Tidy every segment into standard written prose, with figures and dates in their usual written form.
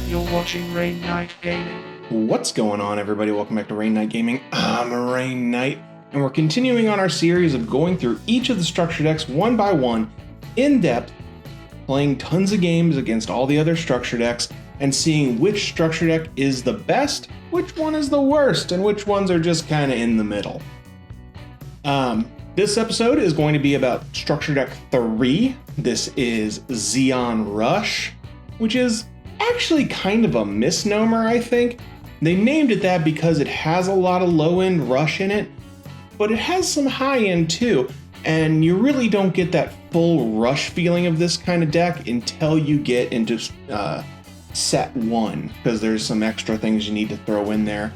You're watching Rain Knight Gaming. What's going on, everybody? Welcome back to Rain Knight Gaming. I'm Rain Knight, and we're continuing on our series of going through each of the structure decks one by one, in depth, playing tons of games against all the other structure decks, and seeing which structure deck is the best, which one is the worst, and which ones are just kind of in the middle. This episode is going to be about structure deck 3. This is Zeon Rush, which is actually kind of a misnomer, I think. They named it that because it has a lot of low-end rush in it, but it has some high-end too, and you really don't get that full rush feeling of this kind of deck until you get into set 1, because there's some extra things you need to throw in there.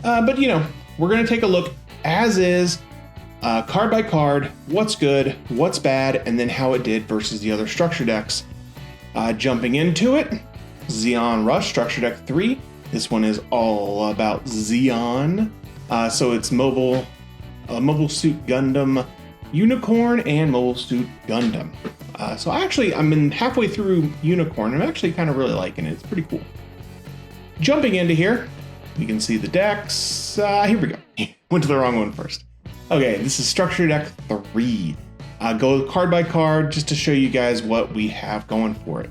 But you know, we're going to take a look as is, card by card, what's good, what's bad, and then how it did versus the other structure decks. Jumping into it, Zeon Rush, structure deck 3. This one is all about Zeon. So it's Mobile Suit Gundam Unicorn and Mobile Suit Gundam. So actually, I'm halfway through Unicorn. I'm actually kind of really liking it. It's pretty cool. Jumping into here, you can see the decks. Here we go. Went to the wrong one first. Okay, this is structure deck 3. Go card by card just to show you guys what we have going for it.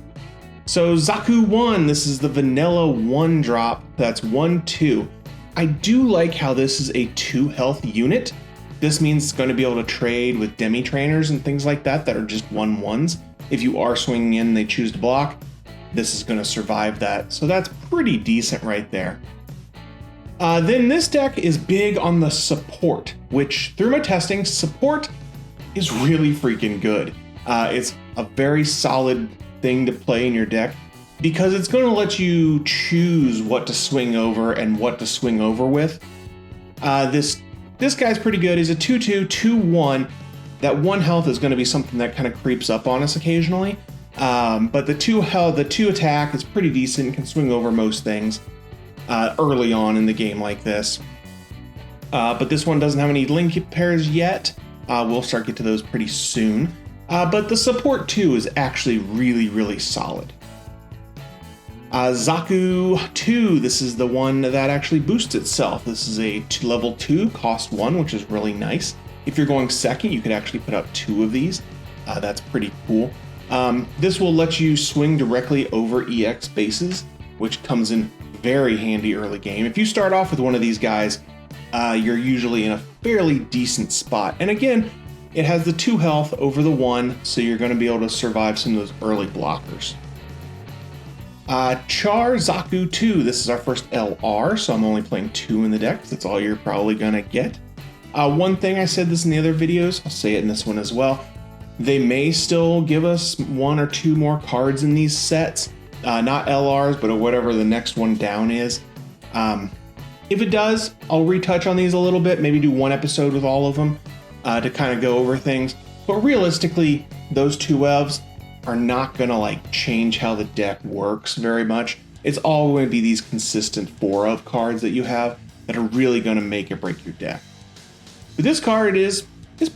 So Zaku 1, this is the vanilla 1 drop. That's 1/2. I do like how this is a 2 health unit. This means it's going to be able to trade with demi trainers and things like that are just 1/1s. If you are swinging in and they choose to block, this is going to survive that. So that's pretty decent right there. Then this deck is big on the support, which through my testing, support is really freaking good. It's a very solid thing to play in your deck because it's going to let you choose what to swing over and what to swing over with. This guy's pretty good. He's a 2/2, 2/1. That 1 health is going to be something that kind of creeps up on us occasionally. But the 2 health, the 2 attack is pretty decent. Can swing over most things early on in the game like this. But this one doesn't have any link pairs yet. We'll start getting to those pretty soon. But the support too is actually really, really solid. Zaku 2, this is the one that actually boosts itself. This is a level 2, cost 1, which is really nice. If you're going second, you could actually put out 2 of these. That's pretty cool. This will let you swing directly over EX bases, which comes in very handy early game. If you start off with one of these guys, you're usually in a fairly decent spot. And again, it has the 2 health over the 1, so you're going to be able to survive some of those early blockers. Char Zaku 2, this is our first LR, so I'm only playing 2 in the deck, that's all you're probably going to get. One thing, I said this in the other videos, I'll say it in this one as well, they may still give us 1 or 2 more cards in these sets, not LRs, but whatever the next one down is. If it does, I'll retouch on these a little bit, maybe do 1 episode with all of them. To kind of go over things, but realistically, those 2 EVs are not going to change how the deck works very much. It's all going to be these consistent 4 EV cards that you have that are really going to make or break your deck. But this card is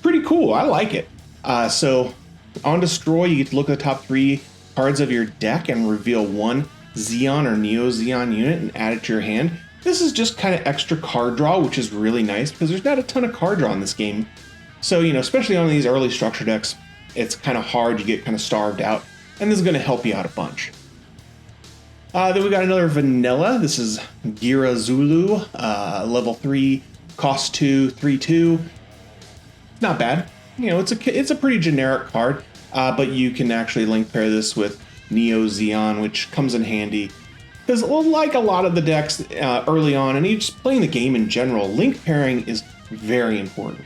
pretty cool. I like it. So on Destroy, you get to look at the top 3 cards of your deck and reveal 1 Zeon or Neo Zeon unit and add it to your hand. This is just kind of extra card draw, which is really nice because there's not a ton of card draw in this game. So, you know, especially on these early structure decks, it's kind of hard, you get kind of starved out, and this is going to help you out a bunch. Then we got another vanilla. This is Gira Zulu, level 3, cost 2, 3/2. Not bad. You know, it's a pretty generic card, but you can actually link pair this with Neo Zeon, which comes in handy. Because like a lot of the decks early on, and just playing the game in general, link pairing is very important.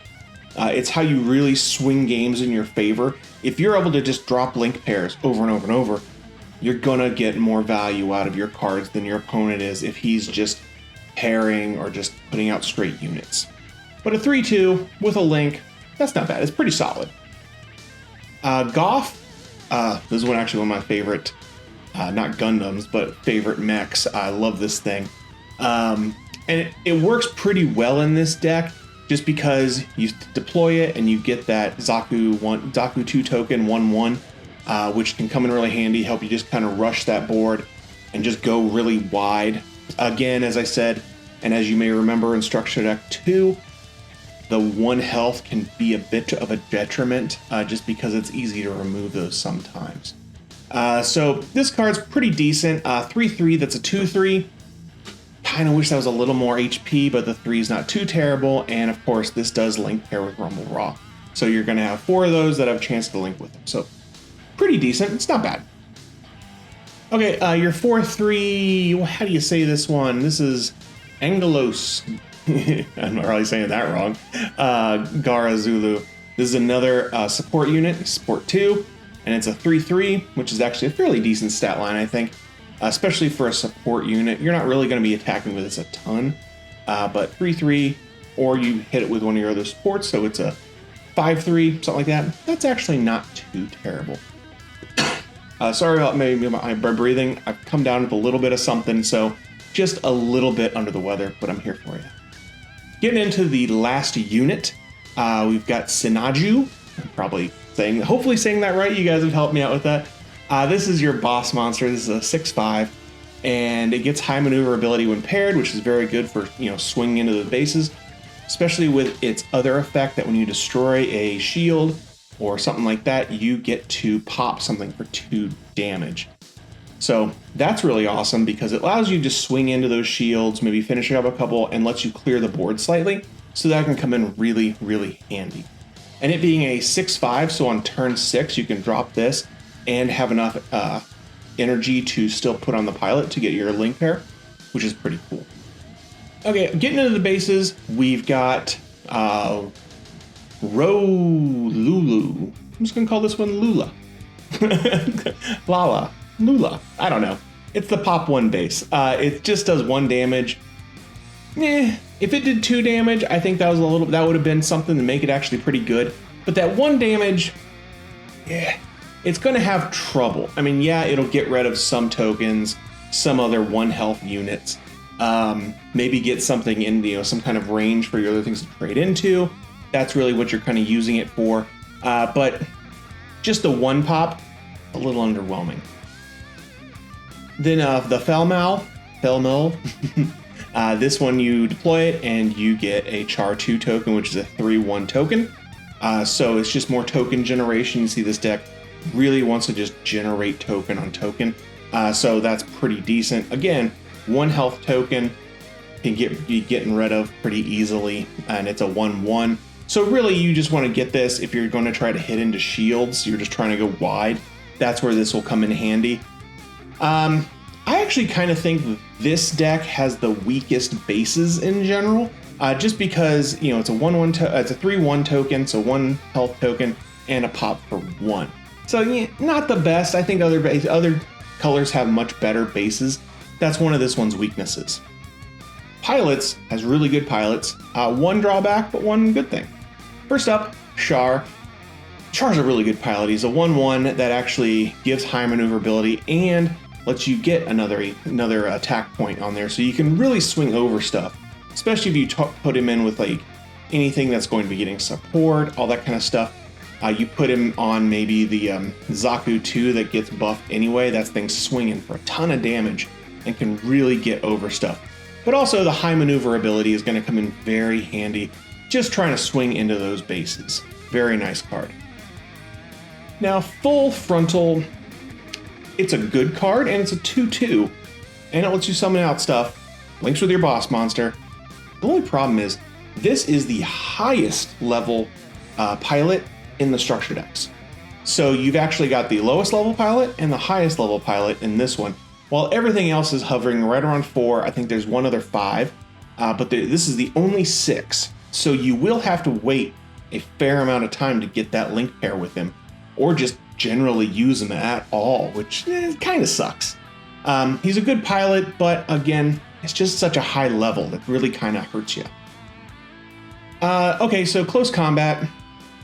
It's how you really swing games in your favor. If you're able to just drop link pairs over and over and over, you're gonna get more value out of your cards than your opponent is if he's just pairing or just putting out straight units. But a 3/2 with a link, that's not bad. It's pretty solid. Goff, this is actually one of my favorite, not Gundams, but favorite mechs. I love this thing. And it works pretty well in this deck. Just because you deploy it and you get that Zaku 2 token 1/1, which can come in really handy, help you just kind of rush that board. and just go really wide. Again, as I said, and as you may remember in Structure Deck 2, the 1 health can be a bit of a detriment just because it's easy to remove those sometimes. So this card's pretty decent. 3/3, that's a 2/3. Kind of wish that was a little more HP, but the 3 is not too terrible. And of course, this does link pair with Rumble Raw. So you're going to have 4 of those that have a chance to link with them. So pretty decent. It's not bad. Okay, your 4/3, how do you say this one? This is Angelos. I'm not really saying that wrong. Gara Zulu. This is another support unit, support 2, and it's a 3/3, which is actually a fairly decent stat line, I think, especially for a support unit. You're not really going to be attacking with this a ton, but 3/3, or you hit it with one of your other supports, so it's a 5/3, something like that. That's actually not too terrible. Sorry about maybe my breathing. I've come down with a little bit of something, so just a little bit under the weather, but I'm here for you. Getting into the last unit, we've got Sinaju. I'm hopefully saying that right. You guys have helped me out with that. This is your boss monster. This is a 6/5, and it gets high maneuverability when paired, which is very good for swinging into the bases, especially with its other effect that when you destroy a shield or something like that, you get to pop something for 2 damage. So that's really awesome because it allows you to swing into those shields, maybe finishing up a couple, and lets you clear the board slightly. So that can come in really, really handy. And it being a 6/5, so on turn 6, you can drop this and have enough energy to still put on the pilot to get your link pair, which is pretty cool. Okay, getting into the bases, we've got Lulu. I'm just going to call this one Lula. Lula. I don't know. It's the pop 1 base. It just does 1 damage. If it did 2 damage, I think that would have been something to make it actually pretty good. But that 1 damage, it's going to have trouble. I mean, it'll get rid of some tokens, some other 1 health units. Maybe get something in some kind of range for your other things to trade into. That's really what you're kind of using it for. But just the 1 pop, a little underwhelming. Then the Felmal, this one you deploy it and you get a Char 2 token, which is a 3/1 token. So it's just more token generation. You see this deck really wants to just generate token on token. So that's pretty decent. Again, 1 health token can be getting rid of pretty easily, and it's a 1/1. So really you just want to get this if you're going to try to hit into shields, you're just trying to go wide. That's where this will come in handy. I actually kind of think this deck has the weakest bases in general, just because it's a 1/1, it's a 3/1 token, so 1 health token and a pop for 1. So not the best. I think other colors have much better bases. That's one of this one's weaknesses. Pilots has really good pilots. 1 drawback, but 1 good thing. First up, Char. Char's a really good pilot. He's a 1/1 that actually gives high maneuverability and lets you get another attack point on there, so you can really swing over stuff, especially if you put him in with anything that's going to be getting support, all that kind of stuff. You put him on maybe the Zaku 2 that gets buffed anyway. That thing's swinging for a ton of damage and can really get over stuff. But also the high maneuverability is going to come in very handy, just trying to swing into those bases. Very nice card. Now, Full Frontal, it's a good card, and it's a 2/2, and it lets you summon out stuff, links with your boss monster. The only problem is, this is the highest level pilot in the structure decks. So you've actually got the lowest level pilot and the highest level pilot in this one, while everything else is hovering right around 4. I think there's one other 5, but this is the only 6. So you will have to wait a fair amount of time to get that link pair with him, or just generally use him at all, which kind of sucks. He's a good pilot, but again, it's just such a high level that really kind of hurts you. Okay, so close combat,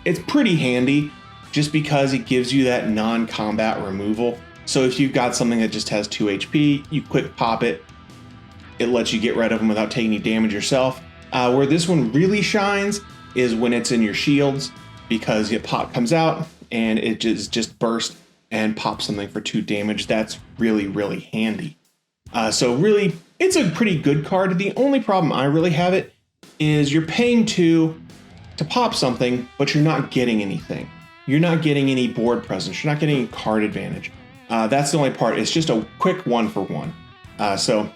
it's pretty handy just because it gives you that non-combat removal. So if you've got something that just has 2 HP, you quick pop it. It lets you get rid of them without taking any damage yourself. Where this one really shines is when it's in your shields, because your pop comes out and it just bursts and pops something for 2 damage. That's really, really handy. So really, it's a pretty good card. The only problem I really have it is you're paying 2 to pop something, but you're not getting anything. You're not getting any board presence. You're not getting any card advantage. That's the only part. It's just a quick 1-for-1. So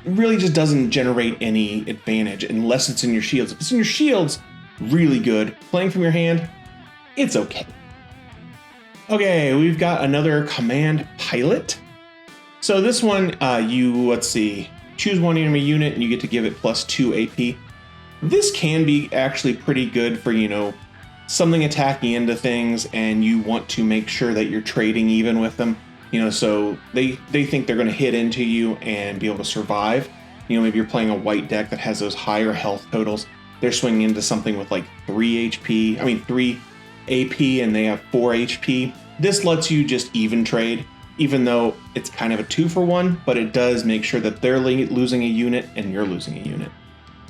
it really just doesn't generate any advantage unless it's in your shields. If it's in your shields, really good. Playing from your hand, it's okay. Okay, we've got another command pilot. So this one, let's see, choose one enemy unit and you get to give it +2 AP. This can be actually pretty good for, something attacking into things and you want to make sure that you're trading even with them. So they think they're going to hit into you and be able to survive. Maybe you're playing a white deck that has those higher health totals. They're swinging into something with like 3 AP and they have 4 HP. This lets you just even trade, even though it's kind of a 2-for-1, but it does make sure that they're losing a unit and you're losing a unit.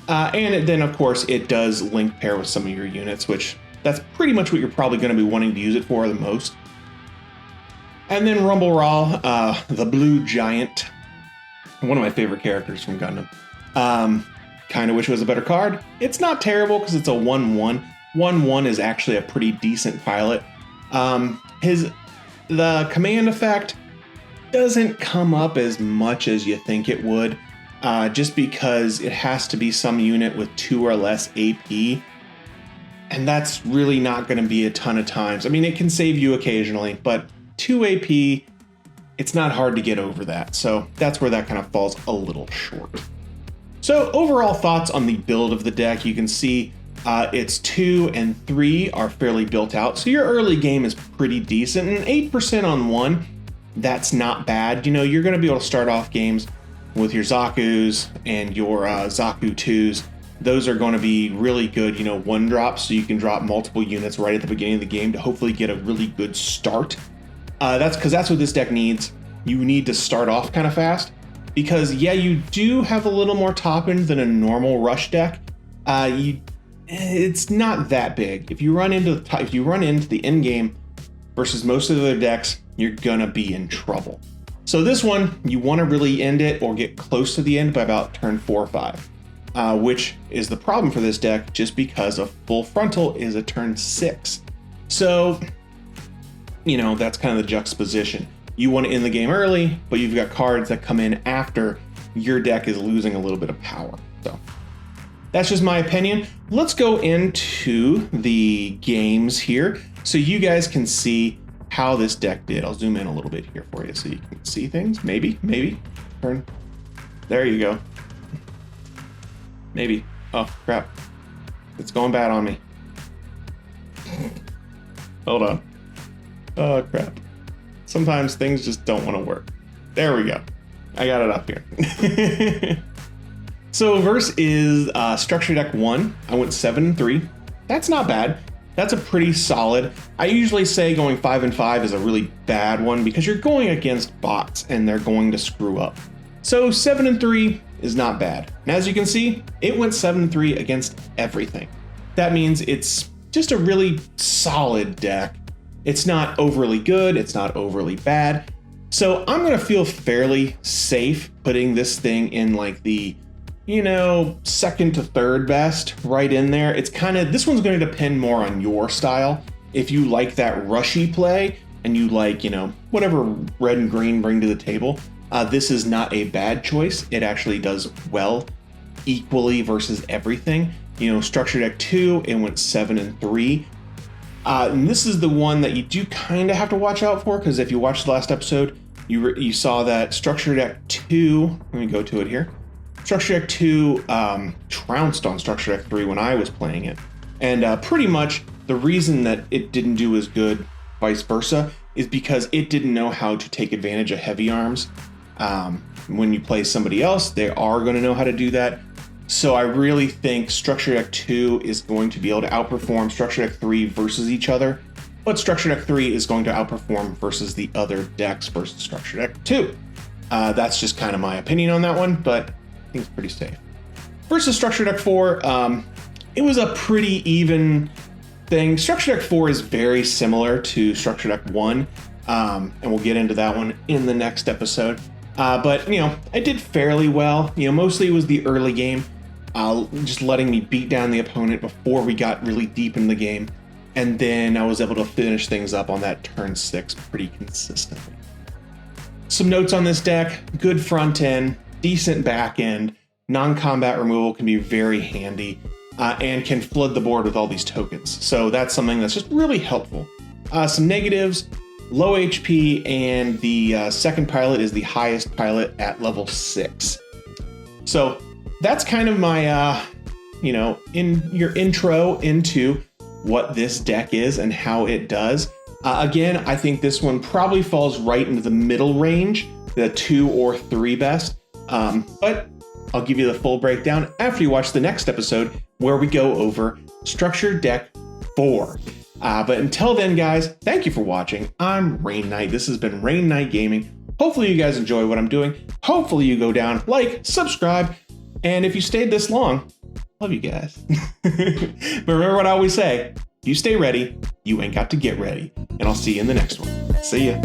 And then, of course, it does link pair with some of your units, which that's pretty much what you're probably going to be wanting to use it for the most. And then Rumble Raw, the Blue Giant, one of my favorite characters from Gundam. Kind of wish it was a better card. It's not terrible because it's a 1-1. 1-1 is actually a pretty decent pilot. The command effect doesn't come up as much as you think it would, just because it has to be some unit with 2 or less AP, and that's really not going to be a ton of times. I mean, it can save you occasionally, but 2 AP, it's not hard to get over that, so that's where that kind of falls a little short. So overall thoughts on the build of the deck, you can see its 2 and 3 are fairly built out, so your early game is pretty decent, and 8% on 1, that's not bad. You're going to be able to start off games with your Zaku's and your Zaku 2s. Those are going to be really good, 1-drops, so you can drop multiple units right at the beginning of the game to hopefully get a really good start. That's because that's what this deck needs. You need to start off kind of fast, because yeah, you do have a little more top end than a normal rush deck. It's not that big. If you run into the end game versus most of the other decks, you're gonna be in trouble. So this one, you want to really end it or get close to the end by about turn 4 or 5, which is the problem for this deck, just because a full frontal is a turn 6. So, that's kind of the juxtaposition. You want to end the game early, but you've got cards that come in after your deck is losing a little bit of power. So that's just my opinion. Let's go into the games here so you guys can see how this deck did. I'll zoom in a little bit here for you so you can see things. Maybe. Turn. There you go. Maybe. Oh, crap. It's going bad on me. Hold on. Oh, crap. Sometimes things just don't want to work. There we go. I got it up here. So verse is Structure Deck 1. I went 7-3. That's not bad. That's a pretty solid. I usually say going 5-5 is a really bad one because you're going against bots and they're going to screw up. So 7-3 is not bad. And as you can see, it went 7-3 against everything. That means it's just a really solid deck. It's not overly good, it's not overly bad. So I'm gonna feel fairly safe putting this thing in like the, second to third best, right in there. It's this one's gonna depend more on your style. If you like that rushy play and you like, whatever red and green bring to the table, this is not a bad choice. It actually does well equally versus everything. Structure Deck 2, it went 7-3. And this is the one that you do kind of have to watch out for, because if you watched the last episode, you saw that Structure Deck 2, let me go to it here. Structure Deck 2 trounced on Structure Deck 3 when I was playing it. And pretty much the reason that it didn't do as good, vice versa, is because it didn't know how to take advantage of heavy arms. When you play somebody else, they are going to know how to do that. So I really think Structure Deck 2 is going to be able to outperform Structure Deck 3 versus each other, but Structure Deck 3 is going to outperform versus the other decks versus Structure Deck 2. That's just kind of my opinion on that one, but I think it's pretty safe. Versus Structure Deck 4, it was a pretty even thing. Structure Deck 4 is very similar to Structure Deck 1, and we'll get into that one in the next episode. But, I did fairly well. Mostly it was the early game, just letting me beat down the opponent before we got really deep in the game. And then I was able to finish things up on that turn 6 pretty consistently. Some notes on this deck: good front end, decent back end, non-combat removal can be very handy, and can flood the board with all these tokens. So that's something that's just really helpful. Some negatives: low HP, and the second pilot is the highest pilot at level 6. So that's kind of my, in your intro into what this deck is and how it does. Again, I think this one probably falls right into the middle range, the 2 or 3 best. But I'll give you the full breakdown after you watch the next episode, where we go over Structure Deck 4. But until then, guys, thank you for watching. I'm Rain Knight. This has been Rain Knight Gaming. Hopefully you guys enjoy what I'm doing. Hopefully you go down, like, subscribe, and if you stayed this long, love you guys. But remember what I always say: you stay ready, you ain't got to get ready. And I'll see you in the next one. See ya.